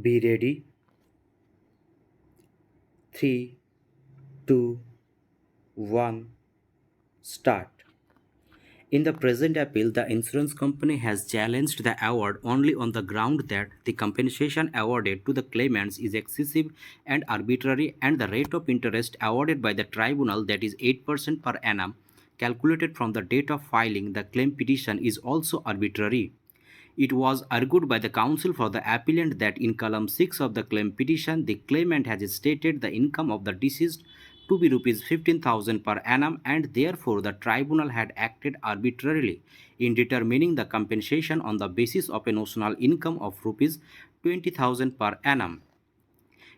Be ready. 3, 2, 1, start. In the present appeal, the insurance company has challenged the award only on the ground that the compensation awarded to the claimants is excessive and arbitrary, and the rate of interest awarded by the tribunal, that is 8% per annum, calculated from the date of filing the claim petition, is also arbitrary. It was argued by the counsel for the appellant that in column 6 of the claim petition, the claimant has stated the income of the deceased to be rupees 15,000 per annum, and therefore the tribunal had acted arbitrarily in determining the compensation on the basis of a notional income of rupees 20,000 per annum.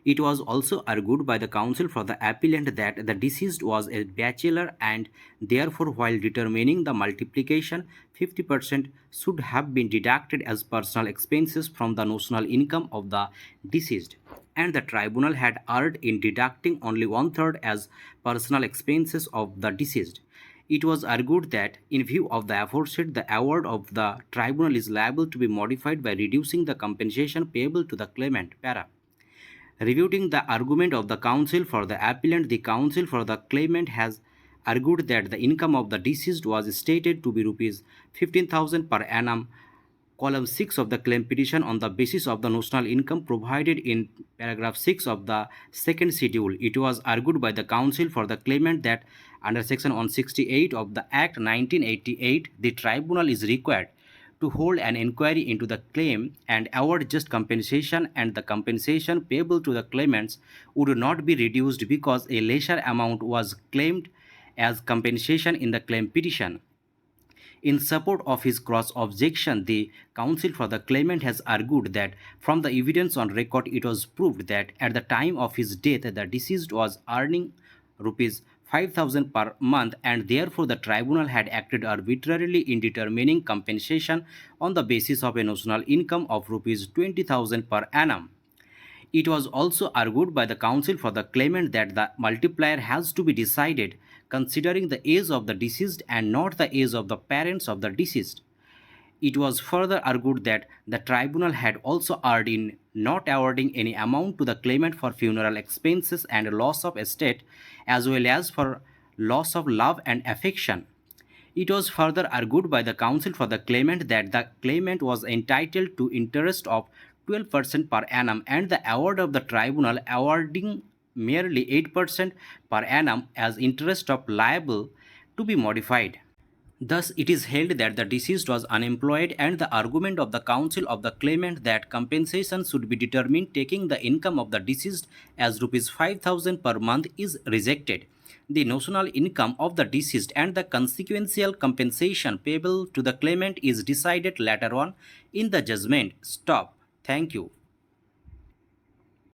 It was also argued by the counsel for the appellant that the deceased was a bachelor, and therefore while determining the multiplication, 50% should have been deducted as personal expenses from the notional income of the deceased, and the tribunal had erred in deducting only one-third as personal expenses of the deceased. It was argued that, in view of the aforesaid, the award of the tribunal is liable to be modified by reducing the compensation payable to the claimant. Para. Refuting the argument of the counsel for the appellant, the counsel for the claimant has argued that the income of the deceased was stated to be rupees 15,000 per annum, column 6 of the claim petition, on the basis of the notional income provided in paragraph 6 of the second schedule. It was argued by the counsel for the claimant that under section 168 of the Act 1988, the tribunal is required to hold an inquiry into the claim and award just compensation, and the compensation payable to the claimants would not be reduced because a lesser amount was claimed as compensation in the claim petition. In support of his cross objection, the counsel for the claimant has argued that from the evidence on record, it was proved that at the time of his death, the deceased was earning rupees 5,000 per month, and therefore the tribunal had acted arbitrarily in determining compensation on the basis of a notional income of rupees 20,000 per annum. It was also argued by the counsel for the claimant that the multiplier has to be decided considering the age of the deceased and not the age of the parents of the deceased. It was further argued that the tribunal had also erred in not awarding any amount to the claimant for funeral expenses and loss of estate, as well as for loss of love and affection. It was further argued by the counsel for the claimant that the claimant was entitled to interest of 12% per annum, and the award of the tribunal awarding merely 8% per annum as interest of liable to be modified. Thus, it is held that the deceased was unemployed, and the argument of the counsel of the claimant that compensation should be determined taking the income of the deceased as rupees 5,000 per month is rejected. The notional income of the deceased and the consequential compensation payable to the claimant is decided later on in the judgment. Stop. Thank you.